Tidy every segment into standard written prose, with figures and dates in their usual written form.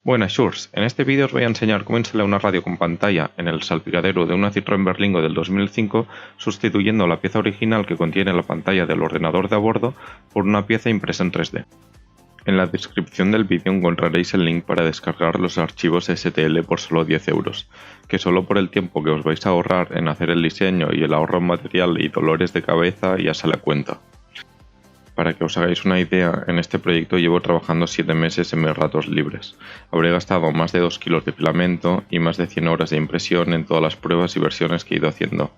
Buenas Shurs, en este vídeo os voy a enseñar cómo instalar una radio con pantalla en el salpicadero de una Citroën Berlingo del 2005 sustituyendo la pieza original que contiene la pantalla del ordenador de a bordo por una pieza impresa en 3D. En la descripción del vídeo encontraréis el link para descargar los archivos STL por solo 10 euros, que solo por el tiempo que os vais a ahorrar en hacer el diseño y el ahorro en material y dolores de cabeza ya sale a cuenta. Para que os hagáis una idea, en este proyecto llevo trabajando 7 meses en mis ratos libres. Habré gastado más de 2 kilos de filamento y más de 100 horas de impresión en todas las pruebas y versiones que he ido haciendo.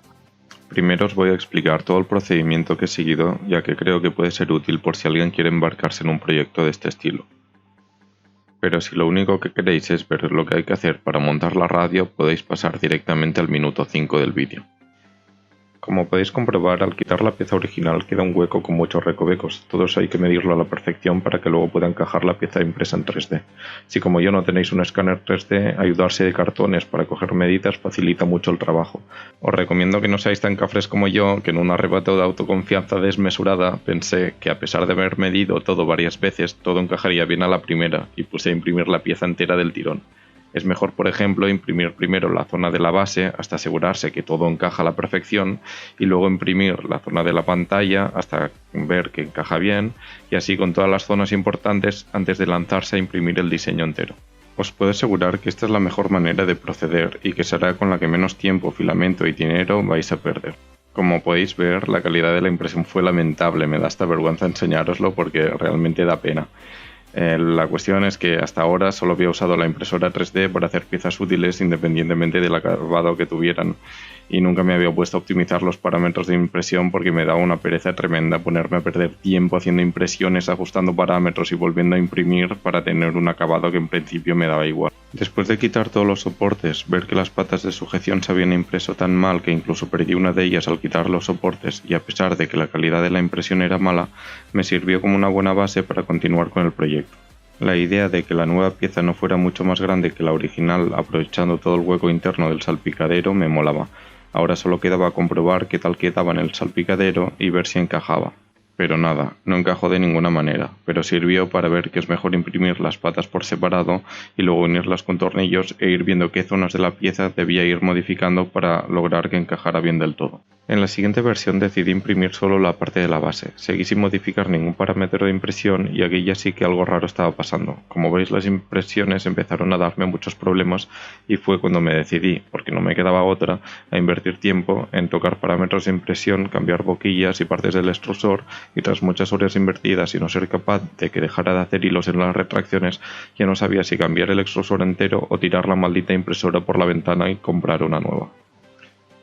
Primero os voy a explicar todo el procedimiento que he seguido, ya que creo que puede ser útil por si alguien quiere embarcarse en un proyecto de este estilo. Pero si lo único que queréis es ver lo que hay que hacer para montar la radio, podéis pasar directamente al minuto 5 del vídeo. Como podéis comprobar, al quitar la pieza original queda un hueco con muchos recovecos. Todo eso hay que medirlo a la perfección para que luego pueda encajar la pieza impresa en 3D. Si como yo no tenéis un escáner 3D, ayudarse de cartones para coger medidas facilita mucho el trabajo. Os recomiendo que no seáis tan cafres como yo, que en un arrebato de autoconfianza desmesurada pensé que a pesar de haber medido todo varias veces, todo encajaría bien a la primera y puse a imprimir la pieza entera del tirón. Es mejor, por ejemplo, imprimir primero la zona de la base hasta asegurarse que todo encaja a la perfección y luego imprimir la zona de la pantalla hasta ver que encaja bien y así con todas las zonas importantes antes de lanzarse a imprimir el diseño entero. Os puedo asegurar que esta es la mejor manera de proceder y que será con la que menos tiempo, filamento y dinero vais a perder. Como podéis ver, la calidad de la impresión fue lamentable, me da hasta vergüenza enseñároslo porque realmente da pena. La cuestión es que hasta ahora solo había usado la impresora 3D para hacer piezas útiles independientemente del acabado que tuvieran y nunca me había puesto a optimizar los parámetros de impresión porque me daba una pereza tremenda ponerme a perder tiempo haciendo impresiones, ajustando parámetros y volviendo a imprimir para tener un acabado que en principio me daba igual. Después de quitar todos los soportes, ver que las patas de sujeción se habían impreso tan mal que incluso perdí una de ellas al quitar los soportes y a pesar de que la calidad de la impresión era mala, me sirvió como una buena base para continuar con el proyecto. La idea de que la nueva pieza no fuera mucho más grande que la original aprovechando todo el hueco interno del salpicadero me molaba. Ahora solo quedaba comprobar qué tal quedaba en el salpicadero y ver si encajaba. Pero nada, no encajó de ninguna manera, pero sirvió para ver que es mejor imprimir las patas por separado y luego unirlas con tornillos e ir viendo qué zonas de la pieza debía ir modificando para lograr que encajara bien del todo. En la siguiente versión decidí imprimir solo la parte de la base, seguí sin modificar ningún parámetro de impresión y aquí ya sí que algo raro estaba pasando. Como veis, las impresiones empezaron a darme muchos problemas y fue cuando me decidí, porque no me quedaba otra, a invertir tiempo en tocar parámetros de impresión, cambiar boquillas y partes del extrusor y tras muchas horas invertidas y no ser capaz de que dejara de hacer hilos en las retracciones, ya no sabía si cambiar el extrusor entero o tirar la maldita impresora por la ventana y comprar una nueva.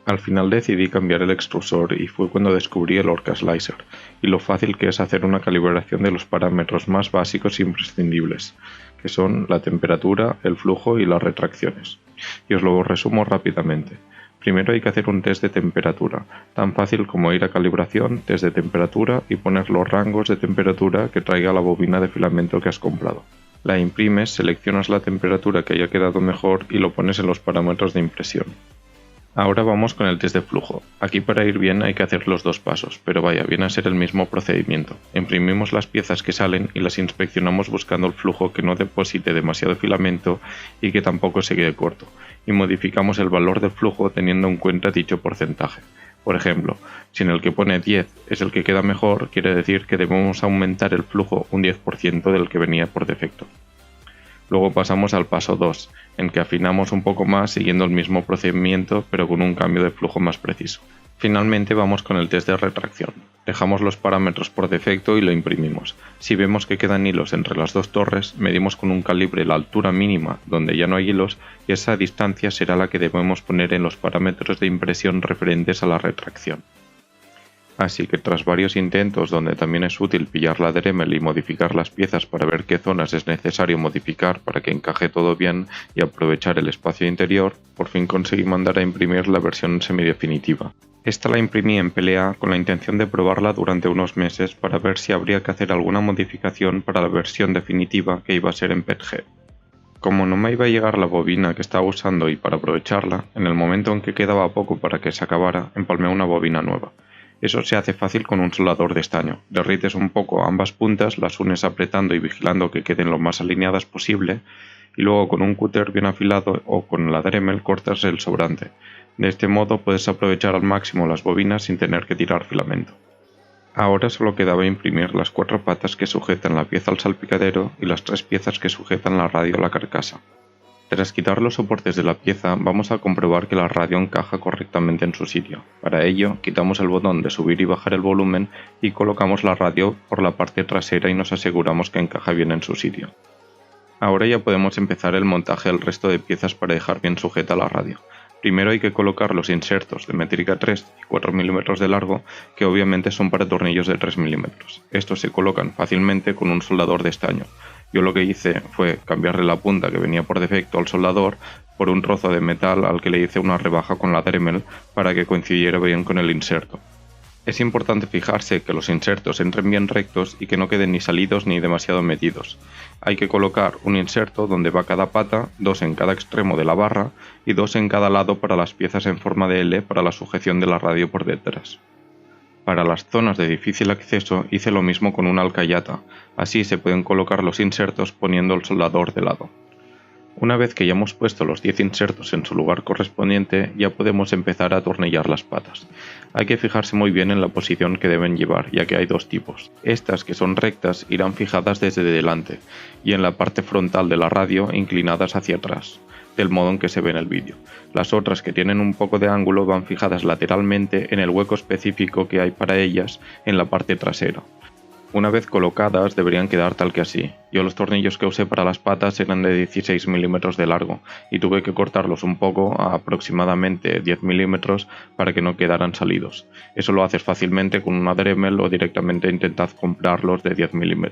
Al final decidí cambiar el extrusor y fue cuando descubrí el Orca Slicer y lo fácil que es hacer una calibración de los parámetros más básicos e imprescindibles, que son la temperatura, el flujo y las retracciones. Y os lo resumo rápidamente. Primero hay que hacer un test de temperatura, tan fácil como ir a calibración, test de temperatura y poner los rangos de temperatura que traiga la bobina de filamento que has comprado. La imprimes, seleccionas la temperatura que haya quedado mejor y lo pones en los parámetros de impresión. Ahora vamos con el test de flujo. Aquí para ir bien hay que hacer los dos pasos, pero vaya, viene a ser el mismo procedimiento. Imprimimos las piezas que salen y las inspeccionamos buscando el flujo que no deposite demasiado filamento y que tampoco se quede corto, y modificamos el valor del flujo teniendo en cuenta dicho porcentaje. Por ejemplo, si en el que pone 10 es el que queda mejor, quiere decir que debemos aumentar el flujo un 10% del que venía por defecto. Luego pasamos al paso 2, en que afinamos un poco más siguiendo el mismo procedimiento pero con un cambio de flujo más preciso. Finalmente vamos con el test de retracción. Dejamos los parámetros por defecto y lo imprimimos. Si vemos que quedan hilos entre las dos torres, medimos con un calibre la altura mínima donde ya no hay hilos y esa distancia será la que debemos poner en los parámetros de impresión referentes a la retracción. Así que tras varios intentos donde también es útil pillar la Dremel y modificar las piezas para ver qué zonas es necesario modificar para que encaje todo bien y aprovechar el espacio interior, por fin conseguí mandar a imprimir la versión semidefinitiva. Esta la imprimí en PLA con la intención de probarla durante unos meses para ver si habría que hacer alguna modificación para la versión definitiva que iba a ser en PETG. Como no me iba a llegar la bobina que estaba usando y para aprovecharla, en el momento en que quedaba poco para que se acabara, empalmé una bobina nueva. Eso se hace fácil con un soldador de estaño. Derrites un poco ambas puntas, las unes apretando y vigilando que queden lo más alineadas posible y luego con un cúter bien afilado o con la Dremel cortas el sobrante. De este modo puedes aprovechar al máximo las bobinas sin tener que tirar filamento. Ahora solo quedaba imprimir las 4 patas que sujetan la pieza al salpicadero y las 3 piezas que sujetan la radio a la carcasa. Tras quitar los soportes de la pieza, vamos a comprobar que la radio encaja correctamente en su sitio. Para ello, quitamos el botón de subir y bajar el volumen y colocamos la radio por la parte trasera y nos aseguramos que encaja bien en su sitio. Ahora ya podemos empezar el montaje del resto de piezas para dejar bien sujeta la radio. Primero hay que colocar los insertos de métrica 3 y 4 mm de largo, que obviamente son para tornillos de 3 mm. Estos se colocan fácilmente con un soldador de estaño. Yo lo que hice fue cambiarle la punta que venía por defecto al soldador por un trozo de metal al que le hice una rebaja con la Dremel para que coincidiera bien con el inserto. Es importante fijarse que los insertos entren bien rectos y que no queden ni salidos ni demasiado metidos. Hay que colocar un inserto donde va cada pata, 2 en cada extremo de la barra y 2 en cada lado para las piezas en forma de L para la sujeción de la radio por detrás. Para las zonas de difícil acceso hice lo mismo con una alcayata, así se pueden colocar los insertos poniendo el soldador de lado. Una vez que ya hemos puesto los 10 insertos en su lugar correspondiente, ya podemos empezar a atornillar las patas. Hay que fijarse muy bien en la posición que deben llevar, ya que hay 2 tipos. Estas, que son rectas, irán fijadas desde delante, y en la parte frontal de la radio inclinadas hacia atrás, del modo en que se ve en el vídeo. Las otras, que tienen un poco de ángulo, van fijadas lateralmente en el hueco específico que hay para ellas en la parte trasera. Una vez colocadas deberían quedar tal que así. Yo los tornillos que usé para las patas eran de 16 mm de largo y tuve que cortarlos un poco a aproximadamente 10 mm para que no quedaran salidos. Eso lo haces fácilmente con una Dremel o directamente intentad comprarlos de 10 mm.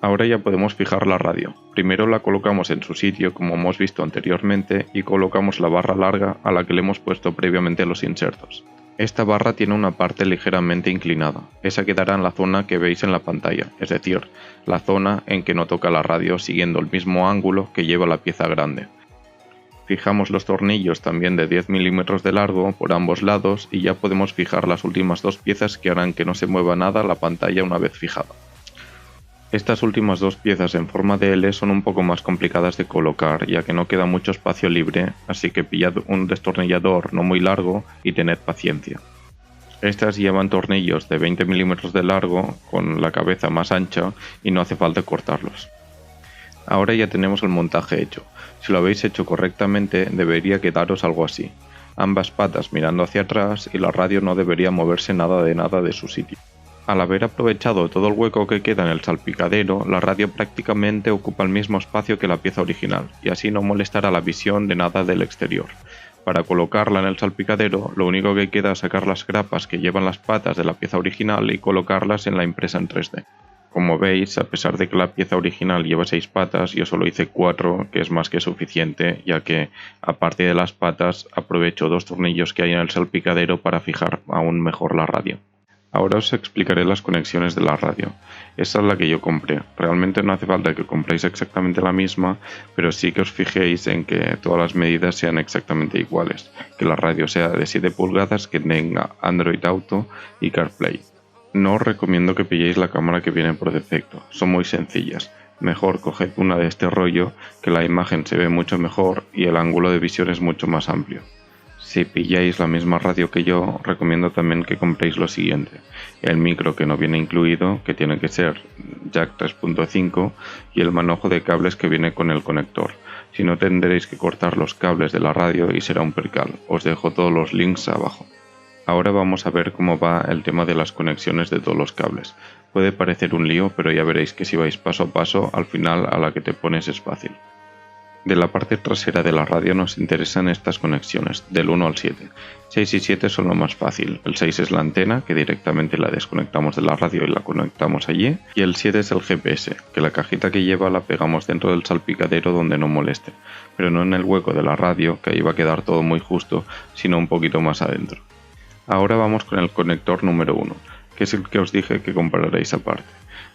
Ahora ya podemos fijar la radio. Primero la colocamos en su sitio como hemos visto anteriormente y colocamos la barra larga a la que le hemos puesto previamente los insertos. Esta barra tiene una parte ligeramente inclinada, esa quedará en la zona que veis en la pantalla, es decir, la zona en que no toca la radio siguiendo el mismo ángulo que lleva la pieza grande. Fijamos los tornillos también de 10 mm de largo por ambos lados y ya podemos fijar las últimas 2 piezas que harán que no se mueva nada la pantalla una vez fijada. Estas últimas 2 piezas en forma de L son un poco más complicadas de colocar, ya que no queda mucho espacio libre, así que pillad un destornillador no muy largo y tened paciencia. Estas llevan tornillos de 20 mm de largo, con la cabeza más ancha, y no hace falta cortarlos. Ahora ya tenemos el montaje hecho. Si lo habéis hecho correctamente, debería quedaros algo así. Ambas patas mirando hacia atrás y la radio no debería moverse nada de su sitio. Al haber aprovechado todo el hueco que queda en el salpicadero, la radio prácticamente ocupa el mismo espacio que la pieza original, y así no molestará la visión de nada del exterior. Para colocarla en el salpicadero, lo único que queda es sacar las grapas que llevan las patas de la pieza original y colocarlas en la impresa en 3D. Como veis, a pesar de que la pieza original lleva 6 patas, yo solo hice 4, que es más que suficiente, ya que, aparte de las patas, aprovecho 2 tornillos que hay en el salpicadero para fijar aún mejor la radio. Ahora os explicaré las conexiones de la radio. Esta es la que yo compré. Realmente no hace falta que compréis exactamente la misma, pero sí que os fijéis en que todas las medidas sean exactamente iguales. Que la radio sea de 7 pulgadas, que tenga Android Auto y CarPlay. No os recomiendo que pilléis la cámara que viene por defecto, son muy sencillas. Mejor coged una de este rollo, que la imagen se ve mucho mejor y el ángulo de visión es mucho más amplio. Si pilláis la misma radio que yo, recomiendo también que compréis lo siguiente: el micro que no viene incluido, que tiene que ser jack 3.5, y el manojo de cables que viene con el conector. Si no, tendréis que cortar los cables de la radio y será un percal. Os dejo todos los links abajo. Ahora vamos a ver cómo va el tema de las conexiones de todos los cables. Puede parecer un lío, pero ya veréis que si vais paso a paso, al final a la que te pones es fácil. De la parte trasera de la radio nos interesan estas conexiones, del 1 al 7. 6 y 7 son lo más fácil. El 6 es la antena, que directamente la desconectamos de la radio y la conectamos allí. Y el 7 es el GPS, que la cajita que lleva la pegamos dentro del salpicadero donde no moleste, pero no en el hueco de la radio, que ahí va a quedar todo muy justo, sino un poquito más adentro. Ahora vamos con el conector número 1, que es el que os dije que compraréis aparte.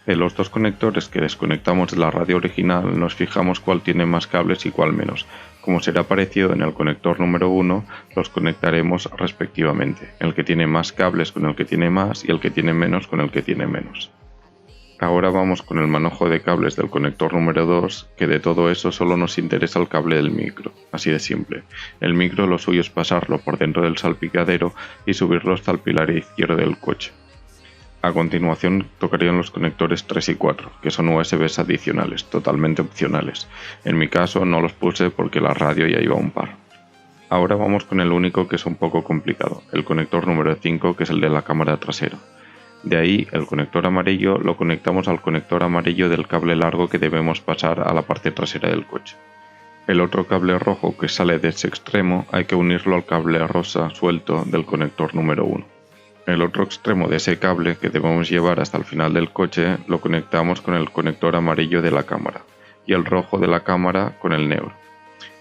De los 2 conectores que desconectamos de la radio original, nos fijamos cuál tiene más cables y cuál menos. Como será parecido en el conector número 1, los conectaremos respectivamente, el que tiene más cables con el que tiene más y el que tiene menos con el que tiene menos. Ahora vamos con el manojo de cables del conector número 2, que de todo eso solo nos interesa el cable del micro, así de simple. El micro lo suyo es pasarlo por dentro del salpicadero y subirlo hasta el pilar izquierdo del coche. A continuación tocarían los conectores 3 y 4, que son USBs adicionales, totalmente opcionales. En mi caso no los puse porque la radio ya iba a un par. Ahora vamos con el único que es un poco complicado, el conector número 5, que es el de la cámara trasera. De ahí, el conector amarillo lo conectamos al conector amarillo del cable largo que debemos pasar a la parte trasera del coche. El otro cable rojo que sale de ese extremo hay que unirlo al cable rosa suelto del conector número 1. El otro extremo de ese cable que debemos llevar hasta el final del coche lo conectamos con el conector amarillo de la cámara y el rojo de la cámara con el negro.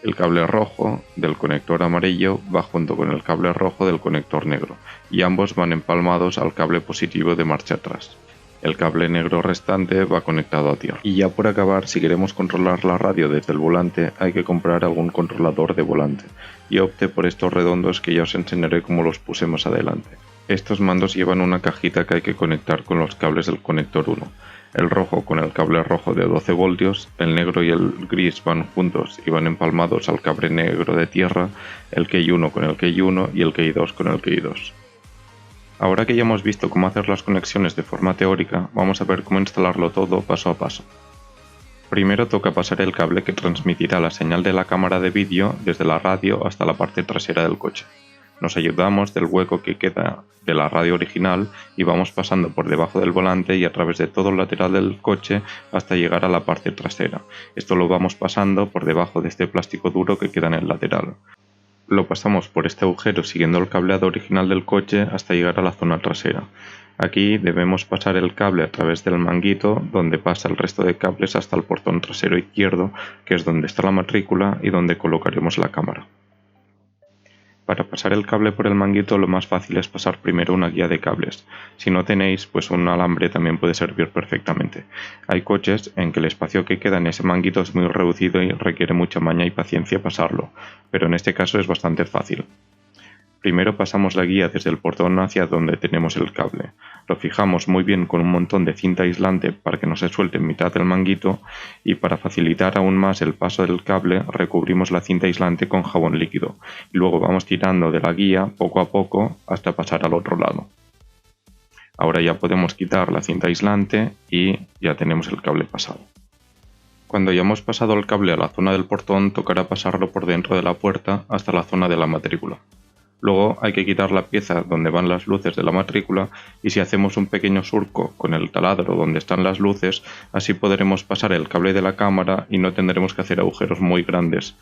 El cable rojo del conector amarillo va junto con el cable rojo del conector negro y ambos van empalmados al cable positivo de marcha atrás. El cable negro restante va conectado a tierra. Y ya por acabar, si queremos controlar la radio desde el volante, hay que comprar algún controlador de volante. Yo opté por estos redondos que ya os enseñaré cómo los puse más adelante. Estos mandos llevan una cajita que hay que conectar con los cables del conector 1. El rojo con el cable rojo de 12 voltios, el negro y el gris van juntos y van empalmados al cable negro de tierra, el Key 1 con el Key 1 y el Key 2 con el Key 2. Ahora que ya hemos visto cómo hacer las conexiones de forma teórica, vamos a ver cómo instalarlo todo paso a paso. Primero toca pasar el cable que transmitirá la señal de la cámara de vídeo desde la radio hasta la parte trasera del coche. Nos ayudamos del hueco que queda de la radio original y vamos pasando por debajo del volante y a través de todo el lateral del coche hasta llegar a la parte trasera. Esto lo vamos pasando por debajo de este plástico duro que queda en el lateral. Lo pasamos por este agujero siguiendo el cableado original del coche hasta llegar a la zona trasera. Aquí debemos pasar el cable a través del manguito donde pasa el resto de cables hasta el portón trasero izquierdo, que es donde está la matrícula y donde colocaremos la cámara. Para pasar el cable por el manguito lo más fácil es pasar primero una guía de cables. Si no tenéis, pues un alambre también puede servir perfectamente. Hay coches en que el espacio que queda en ese manguito es muy reducido y requiere mucha maña y paciencia pasarlo, pero en este caso es bastante fácil. Primero pasamos la guía desde el portón hacia donde tenemos el cable. Lo fijamos muy bien con un montón de cinta aislante para que no se suelte en mitad del manguito y para facilitar aún más el paso del cable recubrimos la cinta aislante con jabón líquido y luego vamos tirando de la guía poco a poco hasta pasar al otro lado. Ahora ya podemos quitar la cinta aislante y ya tenemos el cable pasado. Cuando ya hemos pasado el cable a la zona del portón tocará pasarlo por dentro de la puerta hasta la zona de la matrícula. Luego hay que quitar la pieza donde van las luces de la matrícula y si hacemos un pequeño surco con el taladro donde están las luces, así podremos pasar el cable de la cámara y no tendremos que hacer agujeros muy grandes.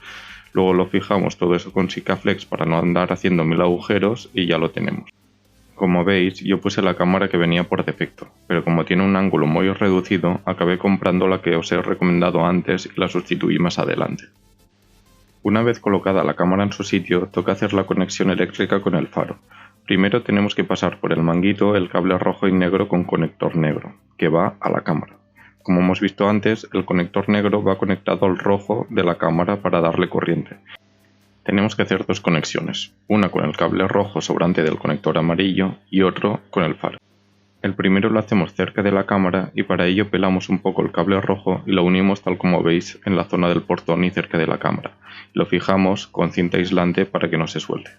Luego lo fijamos todo eso con Sikaflex para no andar haciendo 1000 agujeros y ya lo tenemos. Como veis, yo puse la cámara que venía por defecto, pero como tiene un ángulo muy reducido, acabé comprando la que os he recomendado antes y la sustituí más adelante. Una vez colocada la cámara en su sitio, toca hacer la conexión eléctrica con el faro. Primero tenemos que pasar por el manguito el cable rojo y negro con conector negro, que va a la cámara. Como hemos visto antes, el conector negro va conectado al rojo de la cámara para darle corriente. Tenemos que hacer dos conexiones, una con el cable rojo sobrante del conector amarillo y otro con el faro. El primero lo hacemos cerca de la cámara y para ello pelamos un poco el cable rojo y lo unimos tal como veis en la zona del portón y cerca de la cámara. Lo fijamos con cinta aislante para que no se suelte.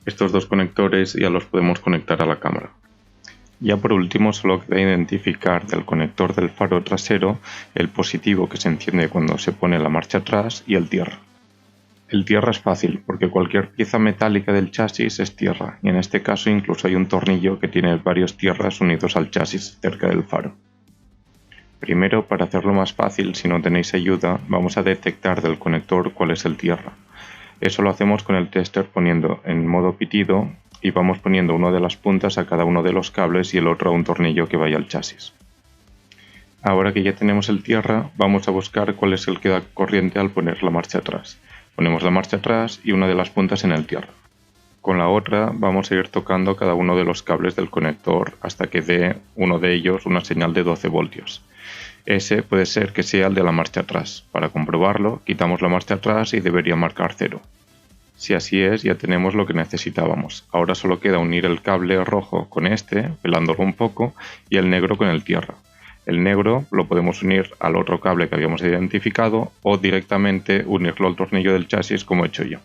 Estos dos conectores ya los podemos conectar a la cámara. Ya por último solo queda identificar del conector del faro trasero el positivo que se enciende cuando se pone la marcha atrás y el tierra. El tierra es fácil porque cualquier pieza metálica del chasis es tierra y en este caso incluso hay un tornillo que tiene varios tierras unidos al chasis cerca del faro. Primero, para hacerlo más fácil, si no tenéis ayuda, vamos a detectar del conector cuál es el tierra. Eso lo hacemos con el tester poniendo en modo pitido y vamos poniendo una de las puntas a cada uno de los cables y el otro a un tornillo que vaya al chasis. Ahora que ya tenemos el tierra, vamos a buscar cuál es el que da corriente al poner la marcha atrás. Ponemos la marcha atrás y una de las puntas en el tierra. Con la otra vamos a ir tocando cada uno de los cables del conector hasta que dé uno de ellos una señal de 12 voltios. Ese puede ser que sea el de la marcha atrás. Para comprobarlo, quitamos la marcha atrás y debería marcar 0. Si así es, ya tenemos lo que necesitábamos. Ahora solo queda unir el cable rojo con este, pelándolo un poco, y el negro con el tierra. El negro lo podemos unir al otro cable que habíamos identificado o directamente unirlo al tornillo del chasis como he hecho yo.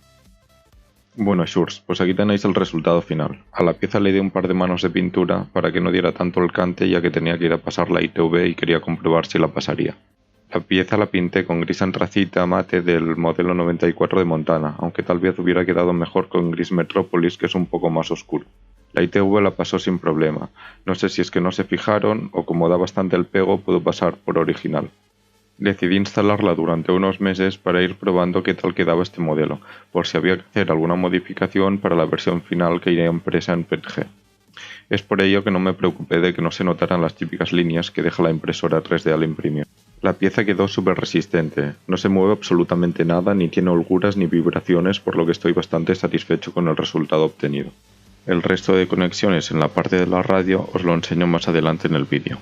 Bueno, Shurs, pues aquí tenéis el resultado final. A la pieza le di un par de manos de pintura para que no diera tanto el cante, ya que tenía que ir a pasar la ITV y quería comprobar si la pasaría. La pieza la pinté con gris antracita mate del modelo 94 de Montana, aunque tal vez hubiera quedado mejor con gris Metropolis, que es un poco más oscuro. La ITV la pasó sin problema. No sé si es que no se fijaron o como da bastante el pego puedo pasar por original. Decidí instalarla durante unos meses para ir probando qué tal quedaba este modelo, por si había que hacer alguna modificación para la versión final que iría impresa en PETG. Es por ello que no me preocupé de que no se notaran las típicas líneas que deja la impresora 3D al imprimir. La pieza quedó súper resistente, no se mueve absolutamente nada, ni tiene holguras ni vibraciones, por lo que estoy bastante satisfecho con el resultado obtenido. El resto de conexiones en la parte de la radio os lo enseño más adelante en el vídeo.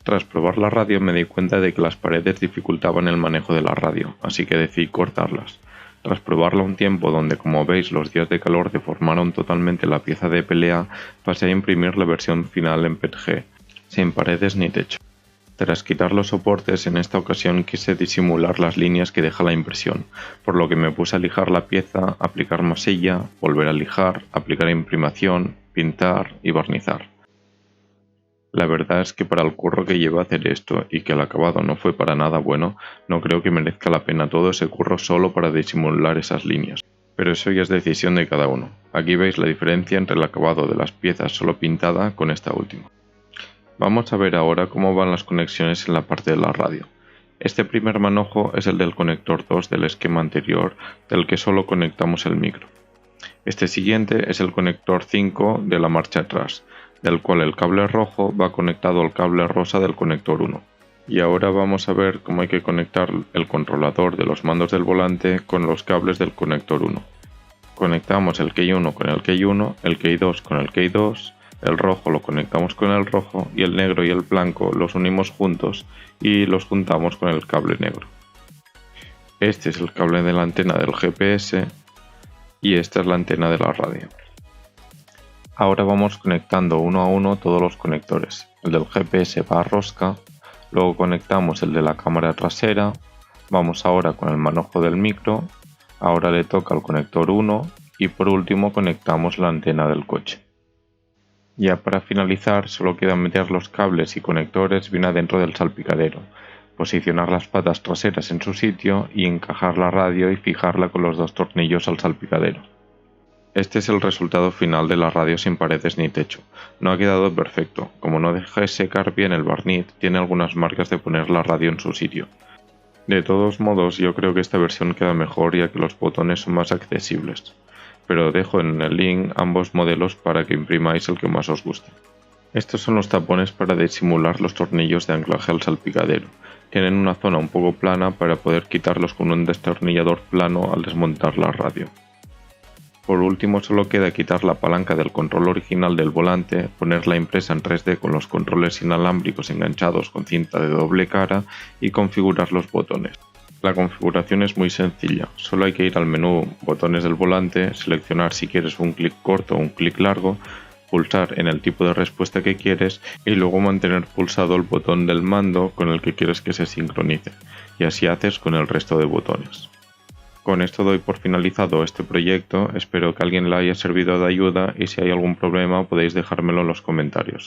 Tras probar la radio me di cuenta de que las paredes dificultaban el manejo de la radio, así que decidí cortarlas. Tras probarla un tiempo donde, como veis, los días de calor deformaron totalmente la pieza de PLA, pasé a imprimir la versión final en PETG, sin paredes ni techo. Tras quitar los soportes, en esta ocasión quise disimular las líneas que deja la impresión, por lo que me puse a lijar la pieza, aplicar masilla, volver a lijar, aplicar imprimación, pintar y barnizar. La verdad es que para el curro que lleva hacer esto y que el acabado no fue para nada bueno, no creo que merezca la pena todo ese curro solo para disimular esas líneas. Pero eso ya es decisión de cada uno. Aquí veis la diferencia entre el acabado de las piezas solo pintada con esta última. Vamos a ver ahora cómo van las conexiones en la parte de la radio. Este primer manojo es el del conector 2 del esquema anterior, del que solo conectamos el micro. Este siguiente es el conector 5 de la marcha atrás, del cual el cable rojo va conectado al cable rosa del conector 1. Y ahora vamos a ver cómo hay que conectar el controlador de los mandos del volante con los cables del conector 1. Conectamos el key 1 con el key 1, el key 2 con el key 2, el rojo lo conectamos con el rojo y el negro y el blanco los unimos juntos y los juntamos con el cable negro. Este es el cable de la antena del GPS y esta es la antena de la radio. Ahora vamos conectando uno a uno todos los conectores. El del GPS va a rosca, luego conectamos el de la cámara trasera, vamos ahora con el manojo del micro, ahora le toca al conector 1 y por último conectamos la antena del coche. Ya para finalizar solo queda meter los cables y conectores bien adentro del salpicadero, posicionar las patas traseras en su sitio y encajar la radio y fijarla con los dos tornillos al salpicadero. Este es el resultado final de la radio sin paredes ni techo. No ha quedado perfecto, como no dejé secar bien el barniz, tiene algunas marcas de poner la radio en su sitio. De todos modos, yo creo que esta versión queda mejor ya que los botones son más accesibles. Pero dejo en el link ambos modelos para que imprimáis el que más os guste. Estos son los tapones para disimular los tornillos de anclaje al salpicadero. Tienen una zona un poco plana para poder quitarlos con un destornillador plano al desmontar la radio. Por último solo queda quitar la palanca del control original del volante, ponerla impresa en 3D con los controles inalámbricos enganchados con cinta de doble cara y configurar los botones. La configuración es muy sencilla, solo hay que ir al menú botones del volante, seleccionar si quieres un clic corto o un clic largo, pulsar en el tipo de respuesta que quieres y luego mantener pulsado el botón del mando con el que quieres que se sincronice, y así haces con el resto de botones. Con esto doy por finalizado este proyecto, espero que a alguien le haya servido de ayuda y si hay algún problema podéis dejármelo en los comentarios.